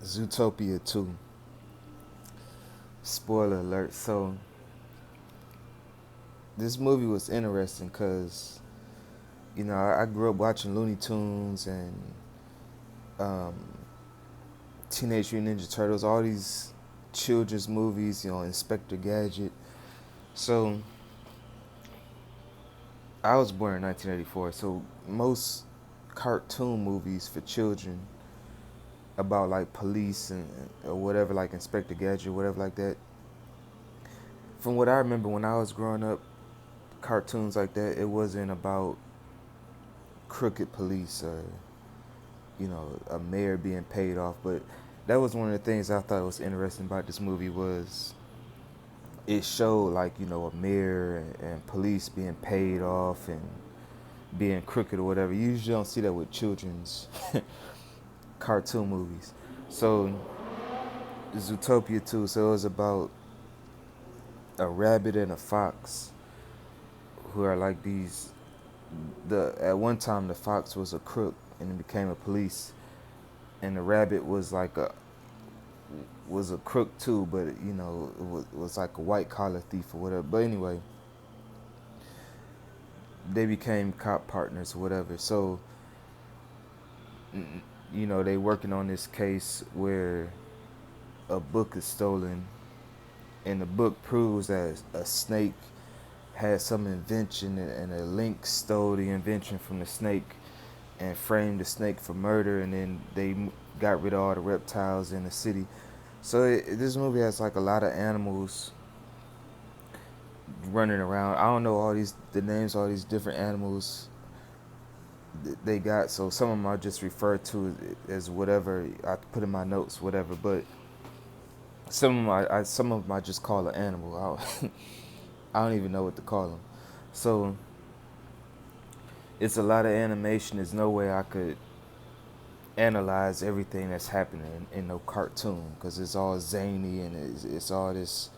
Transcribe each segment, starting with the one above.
Zootopia 2. Spoiler alert. So, this movie was interesting because, I grew up watching Looney Tunes and um, Teenage Mutant Ninja Turtles, all these children's movies, Inspector Gadget. So, I was born in 1984, so most cartoon movies for children about like police and or whatever, like Inspector Gadget, whatever like that. From what I remember when I was growing up, cartoons like that, it wasn't about crooked police or a mayor being paid off. But that was one of the things I thought was interesting about this movie was it showed like a mayor and police being paid off and being crooked or whatever. You usually don't see that with children's cartoon movies. So Zootopia 2, so it was about a rabbit and a fox who are like these. The at one time the fox was a crook and it became a police, and the rabbit was a crook too, but it was like a white collar thief or whatever. But anyway, they became cop partners or whatever. So they working on this case where a book is stolen, and the book proves that a snake had some invention, and a lynx stole the invention from the snake and framed the snake for murder, and then they got rid of all the reptiles in the city. So this movie has like a lot of animals running around. I don't know the names of all these different animals they got. So some of them I just refer to as whatever I put in my notes, whatever. But some of them I just call an animal. I don't even know what to call them. So it's a lot of animation. There's no way I could analyze everything that's happening in no cartoon because it's all zany and it's all this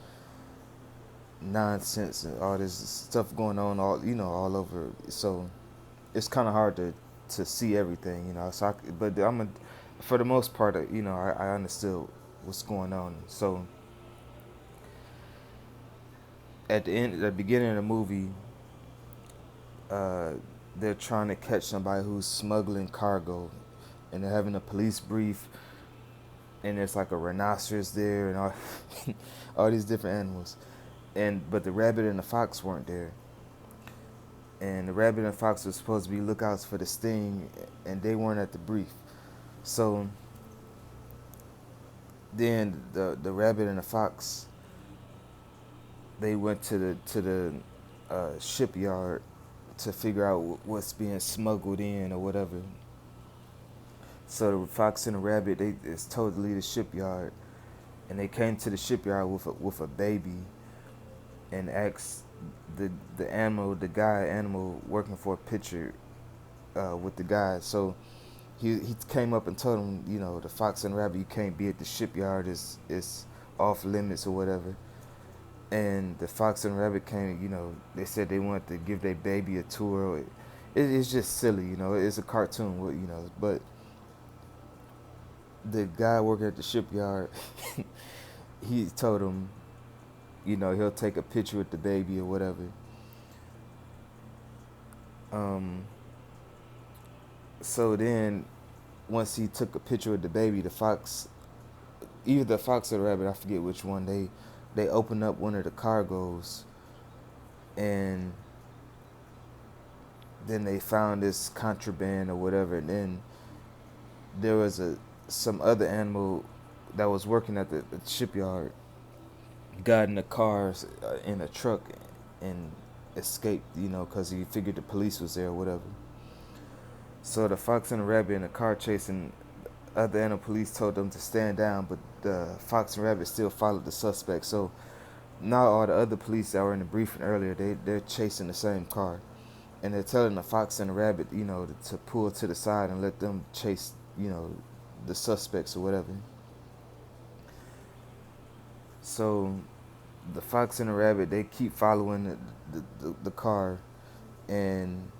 nonsense and all this stuff going on all over. So it's kind of hard to see everything. So but for the most part, I understood what's going on. So at the beginning of the movie, uh, they're trying to catch somebody who's smuggling cargo, and they're having a police brief, and there's like a rhinoceros there and all, all these different animals, but the rabbit and the fox weren't there, and the rabbit and the fox were supposed to be lookouts for the sting, and they weren't at the brief. So then the rabbit and the fox, they went to the shipyard to figure out what's being smuggled in or whatever. So the fox and the rabbit, they is told to leave the shipyard, and they came to the shipyard with a baby, and asked the guy animal working for a pitcher with the guy. So he came up and told him, the fox and the rabbit, you can't be at the shipyard. It's off limits or whatever. And the fox and the rabbit came. They said they wanted to give their baby a tour. It's just silly. It's a cartoon. But the guy working at the shipyard, he told him, he'll take a picture with the baby or whatever. Um, so then, once he took a picture with the baby, either the fox or the rabbit, I forget which one, they opened up one of the cargoes, and then they found this contraband or whatever. And then there was some other animal that was working at the shipyard, got in the car in a truck and escaped, because he figured the police was there or whatever. So the fox and the rabbit in the car chasing other animal, police told them to stand down, but the fox and rabbit still followed the suspect. So now all the other police that were in the briefing earlier, they're chasing the same car, and they're telling the fox and the rabbit, to pull to the side and let them chase, the suspects or whatever. So the fox and the rabbit, they keep following the car, and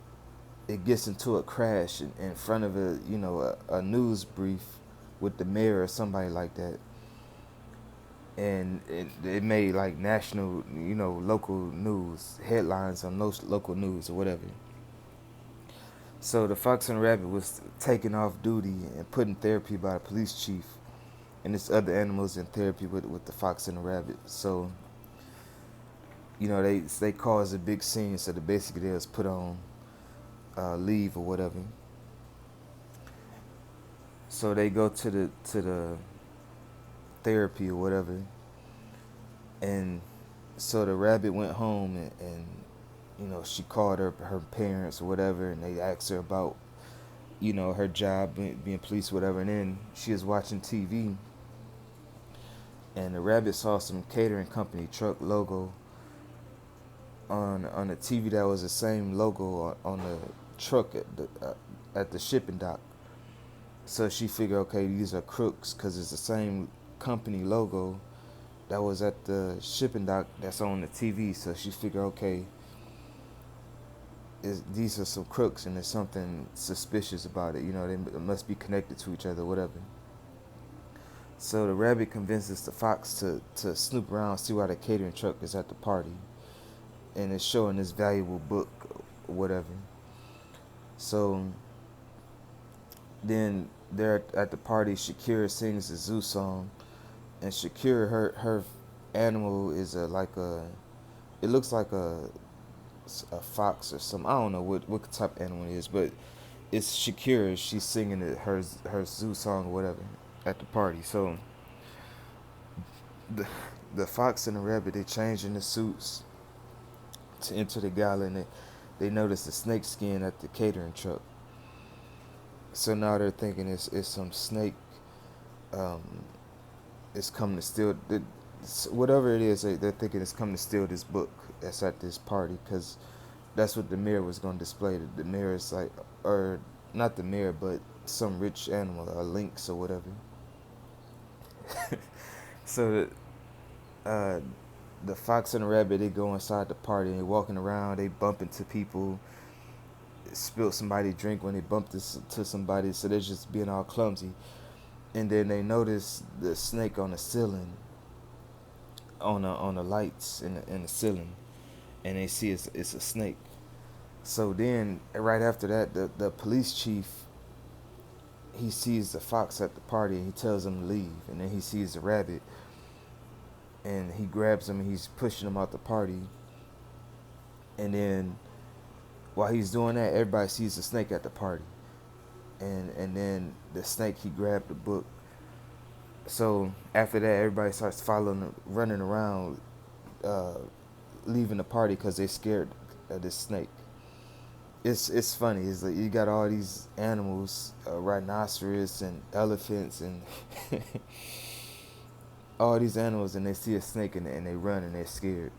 it gets into a crash in front of a news brief with the mayor or somebody like that, and it made like national, local news headlines on local news or whatever. So the fox and the rabbit was taken off duty and put in therapy by the police chief, and this other animals in therapy with the fox and the rabbit. So they caused a big scene. So basically they was put on leave or whatever. So they go to the therapy or whatever, and so the rabbit went home, and she called her parents or whatever, and they asked her about her job being police or whatever, and then she was watching TV, and the rabbit saw some catering company truck logo on the TV that was the same logo on the truck at the shipping dock. So she figured, okay, these are crooks because it's the same company logo that was at the shipping dock that's on the TV. So she figured, okay, these are some crooks and there's something suspicious about it. They must be connected to each other, whatever. So the rabbit convinces the fox to snoop around, see why the catering truck is at the party, and it's showing this valuable book, or whatever. So then they're at the party. Shakira sings the zoo song, and Shakira, her animal is it looks like a fox or something. I don't know what type of animal it is, but it's Shakira. She's singing her zoo song or whatever at the party. So the fox and the rabbit, they change into suits to enter the gala, and they notice the snake skin at the catering truck. So now they're thinking it's some snake. Um, it's coming to steal whatever it is. They're thinking it's coming to steal this book that's at this party, because that's what the mayor was going to display. The mayor is like, or not the mayor, but some rich animal, a lynx or whatever. So the fox and the rabbit, they go inside the party and they walking around. They bump into people, spilt somebody drink when they bumped to somebody. So they're just being all clumsy. And then they notice the snake on the ceiling, on the lights in the ceiling, and they see it's a snake. So then right after that, the police chief, he sees the fox at the party and he tells him to leave, and then he sees the rabbit and he grabs him and he's pushing him out the party. And then while he's doing that, everybody sees the snake at the party, and then the snake, he grabbed the book. So after that, everybody starts following, running around, leaving the party because they're scared of this snake. It's funny. It's like you got all these animals, rhinoceros and elephants and all these animals, and they see a snake and they run and they're scared.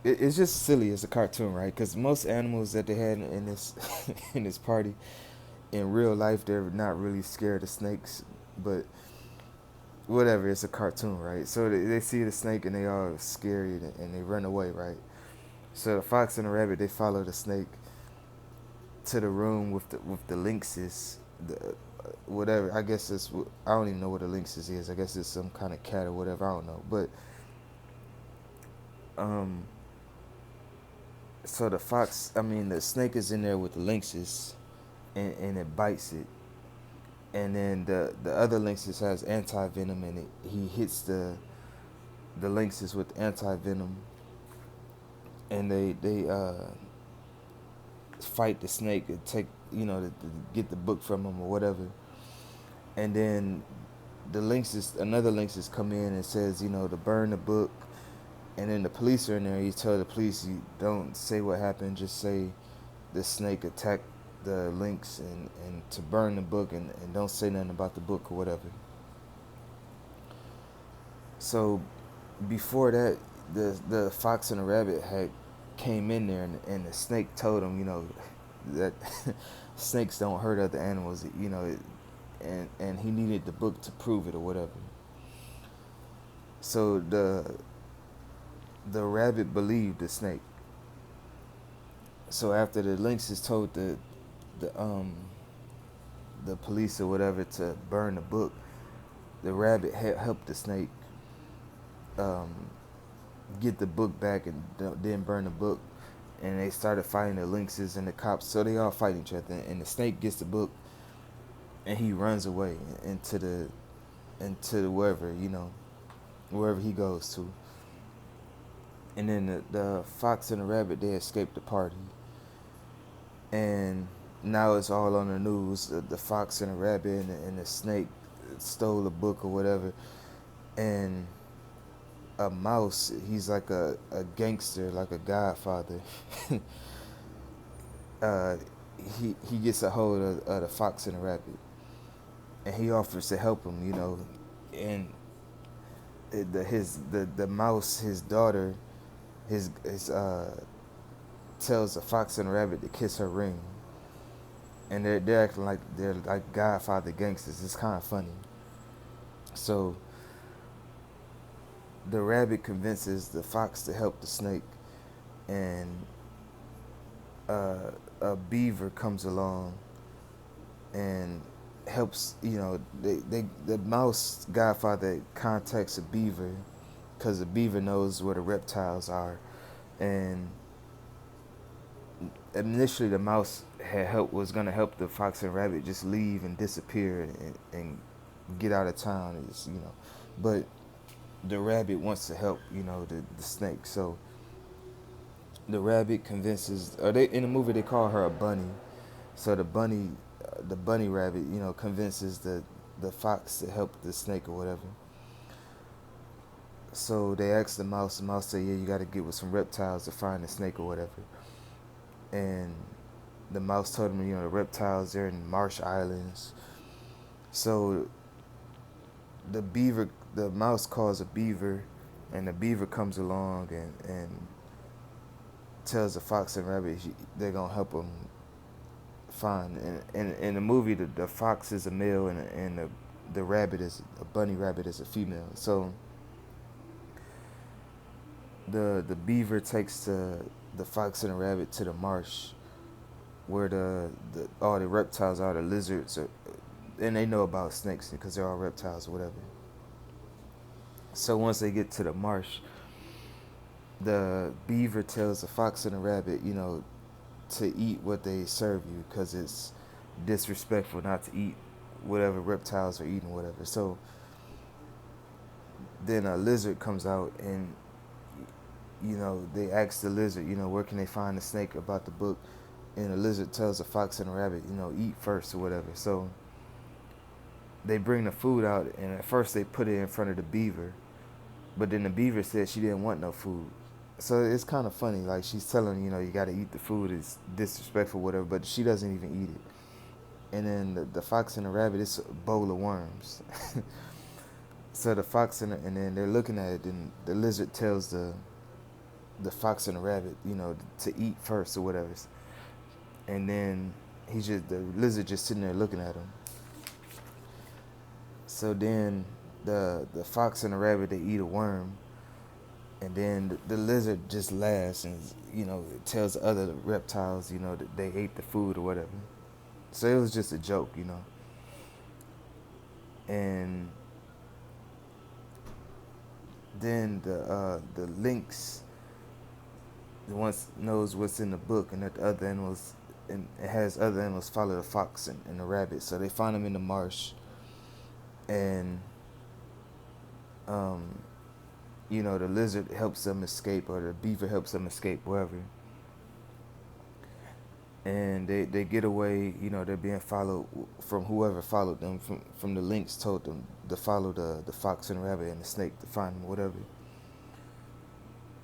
It's just silly as a cartoon, right? Because most animals that they had in this in this party, in real life, they're not really scared of snakes, but whatever, it's a cartoon, right? So they see the snake and they all scary and they run away, right? So the fox and the rabbit, they follow the snake to the room with the lynxes, the whatever. I guess I don't even know what a lynxes is. I guess it's some kind of cat or whatever. I don't know, but um, so the snake is in there with the lynxes, and it bites it, and then the other lynxes has anti venom in it. He hits the lynxes with anti venom, and they fight the snake and take to get the book from him or whatever. And then another lynxes come in and says to burn the book. And then the police are in there. You tell the police, you don't say what happened, just say the snake attacked the lynx, and to burn the book, and don't say nothing about the book or whatever. So before that, the fox and the rabbit had came in there, and the snake told him, that snakes don't hurt other animals, and he needed the book to prove it or whatever. So the rabbit believed the snake. So after the lynxes told the police or whatever to burn the book, the rabbit helped the snake um, get the book back and then burn the book. And they started fighting the lynxes and the cops. So they all fight each other. And the snake gets the book and he runs away into wherever, wherever he goes to. And then the fox and the rabbit, they escape the party. And now it's all on the news. The fox and the rabbit and the snake stole a book or whatever. And a mouse, he's like a gangster, like a godfather. uh, he gets a hold of the fox and the rabbit. And he offers to help him, and the mouse, his daughter, his tells the fox and the rabbit to kiss her ring, and they're acting like they're like Godfather gangsters. It's kind of funny. So the rabbit convinces the fox to help the snake, and a beaver comes along and helps. The mouse Godfather contacts a beaver because the beaver knows where the reptiles are, and initially the mouse was gonna help the fox and rabbit just leave and disappear and get out of town, but the rabbit wants to help, the snake. So the rabbit convinces, or they in the movie they call her a bunny. So the bunny rabbit, convinces the fox to help the snake or whatever. So they ask the mouse. The mouse say, "Yeah, you got to get with some reptiles to find the snake or whatever." And the mouse told him, the reptiles, they're in Marsh Islands. So the mouse calls a beaver, and the beaver comes along and tells the fox and rabbit they're gonna help him find. And in the movie, the fox is a male, and the rabbit is a bunny rabbit is a female. So the beaver takes the fox and the rabbit to the marsh where all the reptiles are, the lizards are, and they know about snakes because they're all reptiles or whatever. So once they get to the marsh, the beaver tells the fox and the rabbit, to eat what they serve you because it's disrespectful not to eat whatever reptiles are eating, whatever. So then a lizard comes out and, they ask the lizard, where can they find the snake about the book? And the lizard tells the fox and the rabbit, eat first or whatever. So they bring the food out, and at first they put it in front of the beaver. But then the beaver said she didn't want no food. So it's kind of funny. Like, she's telling, you got to eat the food. It's disrespectful, whatever. But she doesn't even eat it. And then the fox and the rabbit, it's a bowl of worms. So the fox and then they're looking at it, and the lizard tells the fox and the rabbit, to eat first or whatever. And then the lizard just sitting there looking at him. So then the fox and the rabbit, they eat a worm, and then the lizard just laughs and it tells the other reptiles that they ate the food or whatever. So it was just a joke, and then the lynx, the one knows what's in the book, and that the other animals, and it has other animals follow the fox and the rabbit. So they find them in the marsh, and the lizard helps them escape, or the beaver helps them escape, wherever. And they get away. They're being followed from whoever followed them. From the lynx told them to follow the fox and the rabbit and the snake to find them, whatever.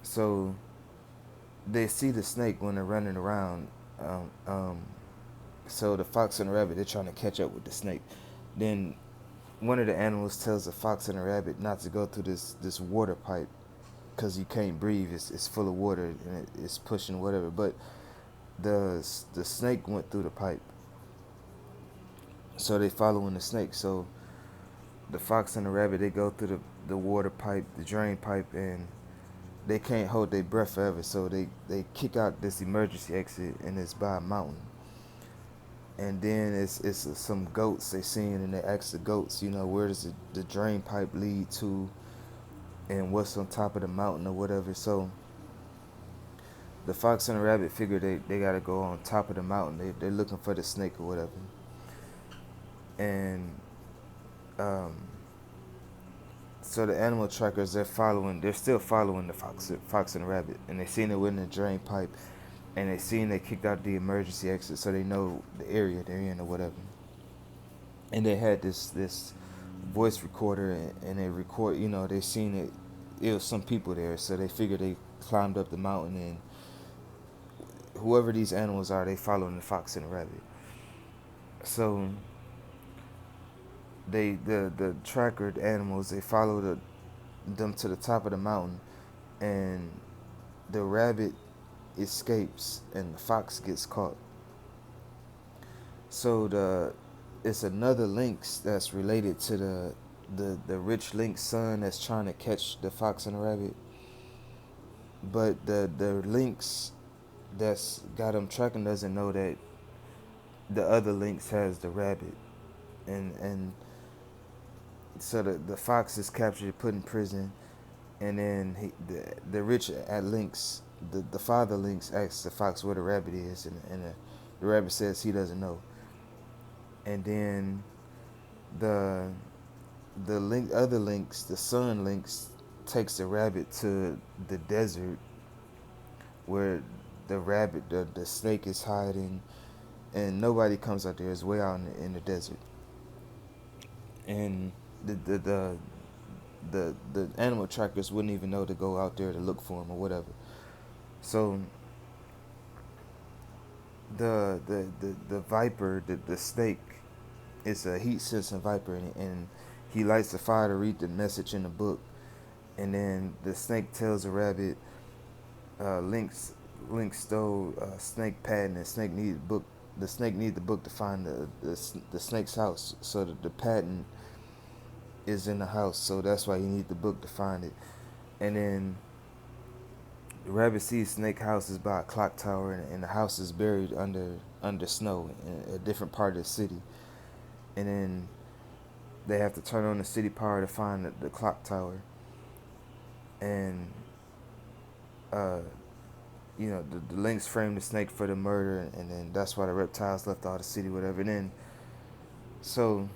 So they see the snake when they're running around. So the fox and the rabbit, they're trying to catch up with the snake. Then one of the animals tells the fox and the rabbit not to go through this water pipe because you can't breathe. It's full of water and it's pushing whatever. But the snake went through the pipe, so they following the snake. So the fox and the rabbit, they go through the water pipe, the drain pipe, and they can't hold their breath forever. So they kick out this emergency exit, and it's by a mountain. And then it's some goats they seen, and they ask the goats, where does the drain pipe lead to, and what's on top of the mountain or whatever. So the fox and the rabbit figure they gotta go on top of the mountain. They're looking for the snake or whatever. And um, so the animal trackers, they're still following the fox and the rabbit, and they seen it in the drain pipe, and they kicked out the emergency exit, so they know the area they're in or whatever. And they had this voice recorder, and they record, they seen it. It was some people there, so they figured they climbed up the mountain, and whoever these animals are, they following the fox and the rabbit. So the tracker, the animals, they follow them to the top of the mountain, and the rabbit escapes and the fox gets caught. So it's another lynx that's related to the rich lynx son that's trying to catch the fox and the rabbit. But the lynx that's got him tracking doesn't know that the other lynx has the rabbit, and so the fox is captured, put in prison, and then the rich at lynx, the father lynx asks the fox where the rabbit is, and the rabbit says he doesn't know. And then the other lynx, the son lynx, takes the rabbit to the desert where the snake is hiding, and nobody comes out there. It's way out in the desert, and the animal trackers wouldn't even know to go out there to look for him or whatever. So the viper, the snake, is a heat sensing viper, and he lights the fire to read the message in the book. And then the snake tells the rabbit, Lynx stole snake patent, and snake needed book. The snake needed the book to find the snake's house. So the patent is in the house, so that's why you need the book to find it. And then the rabbit sees snake house is by a clock tower, and the house is buried under snow in a different part of the city. And then they have to turn on the city power to find the clock tower. And uh, the lynx framed the snake for the murder, and then that's why the reptiles left all the city, whatever. And then so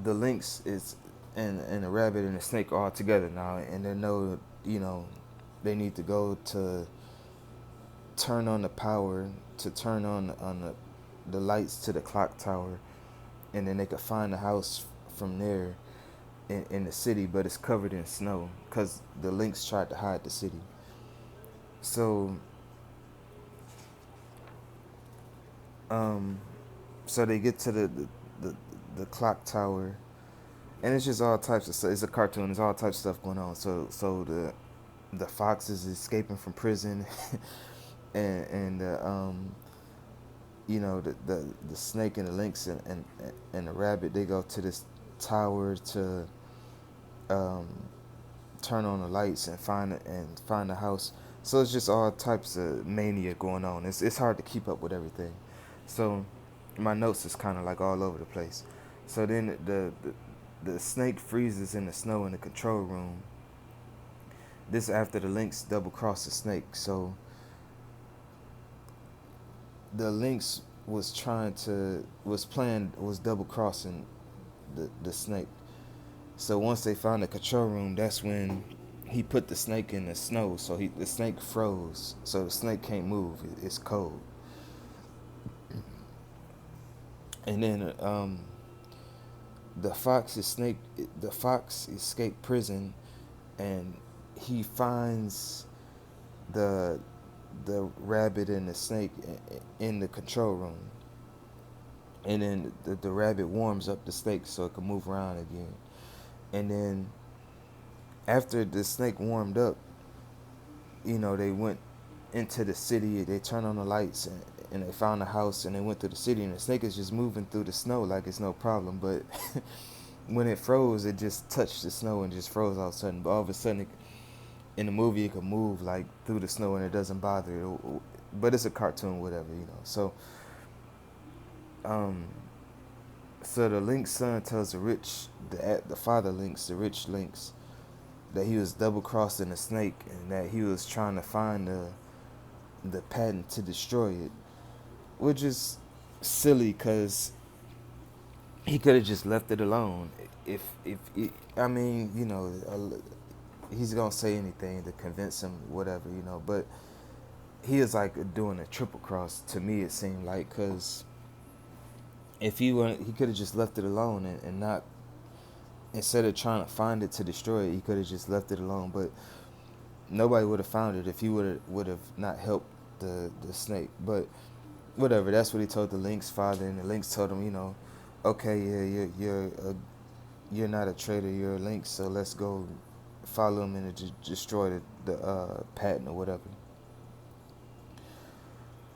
the lynx is and the rabbit and the snake are all together now, and they know they need to go to turn on the power, to turn on the lights to the clock tower, and then they could find the house from there in the city, but it's covered in snow because the lynx tried to hide the city. So um so they get to the clock tower, and it's just all types of stuff. It's a cartoon. There's all types of stuff going on. So the fox is escaping from prison, and the snake and the lynx and the rabbit, they go to this tower to turn on the lights and find the house. So it's just all types of mania going on. It's hard to keep up with everything. So my notes is kind of like all over the place. So then the snake freezes in the snow in the control room. This after the lynx double crossed the snake. So the lynx was double crossing the snake. So once they found the control room, that's when he put the snake in the snow. So the snake froze. So the snake can't move. It's cold. And then the fox escaped prison, and he finds the rabbit and the snake in the control room. And then the rabbit warms up the snake so it can move around again. And then after the snake warmed up, they went into the city. They turned on the lights, and they found a house, and they went through the city. And the snake is just moving through the snow like it's no problem. But when it froze, it just touched the snow and just froze all of a sudden. But all of a sudden, in the movie, it could move like through the snow and it doesn't bother it. But it's a cartoon, whatever. So Um, so the Link's son tells the father Lynx, the rich Lynx, that he was double crossing the snake and that he was trying to find the patent to destroy it, which is silly because he could have just left it alone. If it, I mean, he's gonna say anything to convince him, whatever, But he is like doing a triple cross to me. It seemed like because if he could have just left it alone and not instead of trying to find it to destroy it, he could have just left it alone. But nobody would have found it if he would have not helped the snake. But whatever. That's what he told the Lynx father, and the Lynx told him, okay, yeah, you're not a traitor, you're a Lynx, so let's go follow him and destroy the patent or whatever.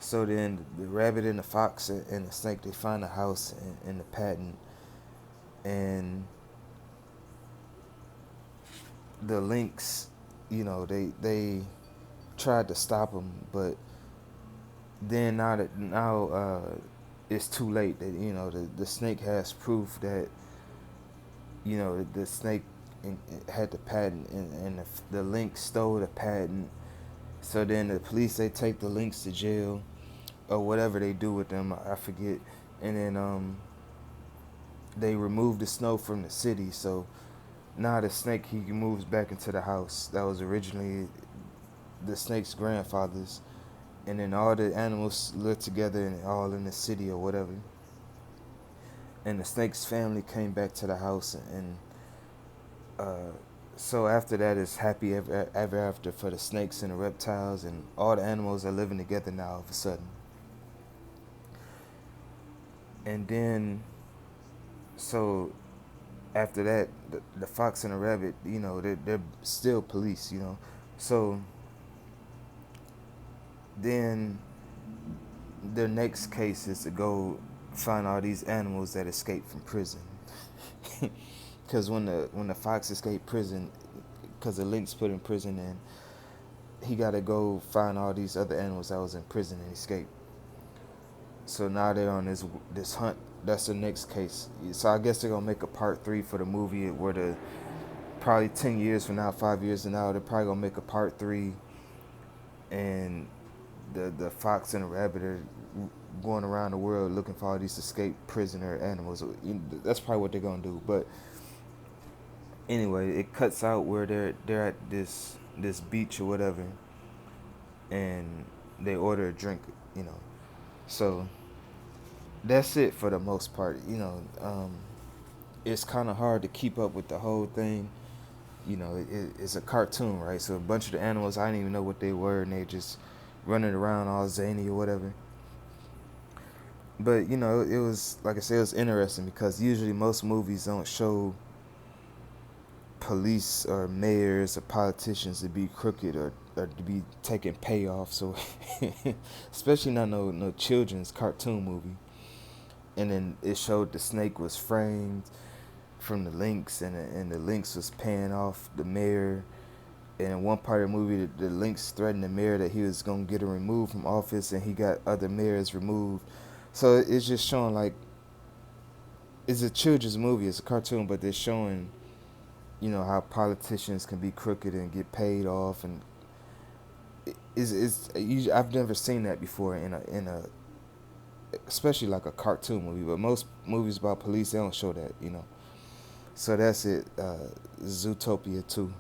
So then the rabbit and the fox and the snake, they find the house and the patent, and the Lynx, they tried to stop him, but then now it's too late. That the snake has proof that the snake had the patent, and the Lynx stole the patent. So then the police, they take the Lynx to jail or whatever they do with them, I forget, and then they remove the snow from the city. So now the snake, he moves back into the house that was originally the snake's grandfather's, and then all the animals live together and all in the city or whatever. And the snake's family came back to the house, and uh, so after that, it's happy ever after for the snakes and the reptiles, and all the animals are living together now all of a sudden. And then, so after that, the fox and the rabbit, they're still police. So then their next case is to go find all these animals that escaped from prison. Because when the fox escaped prison, because the Lynx put in prison, and he got to go find all these other animals that was in prison and escape. So now they're on this hunt. That's the next case. So I guess they're gonna make a part 3 for the movie, where probably 10 years from now, 5 years from now, they're probably gonna make a part 3, and the fox and the rabbit are going around the world looking for all these escaped prisoner animals. That's probably what they're gonna do. But anyway, it cuts out where they're at this beach or whatever, and they order a drink. So that's it for the most part. It's kind of hard to keep up with the whole thing. It's a cartoon, right? So a bunch of the animals, I didn't even know what they were, and they just running around all zany or whatever. But it was, like I said, it was interesting because usually most movies don't show police or mayors or politicians to be crooked or to be taking payoff. So especially not no children's cartoon movie. And then it showed the snake was framed from the Lynx, and the Lynx was paying off the mayor. And in one part of the movie, the Lynx threatened the mayor that he was going to get him removed from office, and he got other mayors removed. So it's just showing, like, it's a children's movie, it's a cartoon, but they're showing, how politicians can be crooked and get paid off, and I've never seen that before in a especially like a cartoon movie. But most movies about police, they don't show that. So that's it. Zootopia 2.